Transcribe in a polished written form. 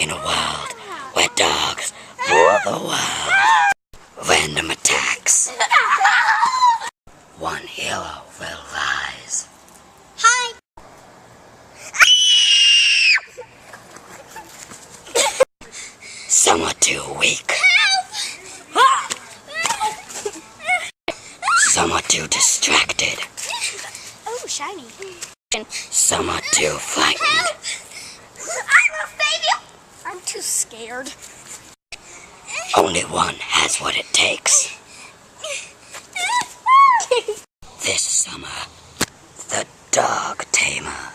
In a world where dogs rule the world. Random attacks. One hero will rise. Hi. Some are too weak. Some are too distracted. Oh, shiny. Some are too frightened. I'm a failure. I'm too scared. Only one has what it takes. This summer, the Dog Tamer.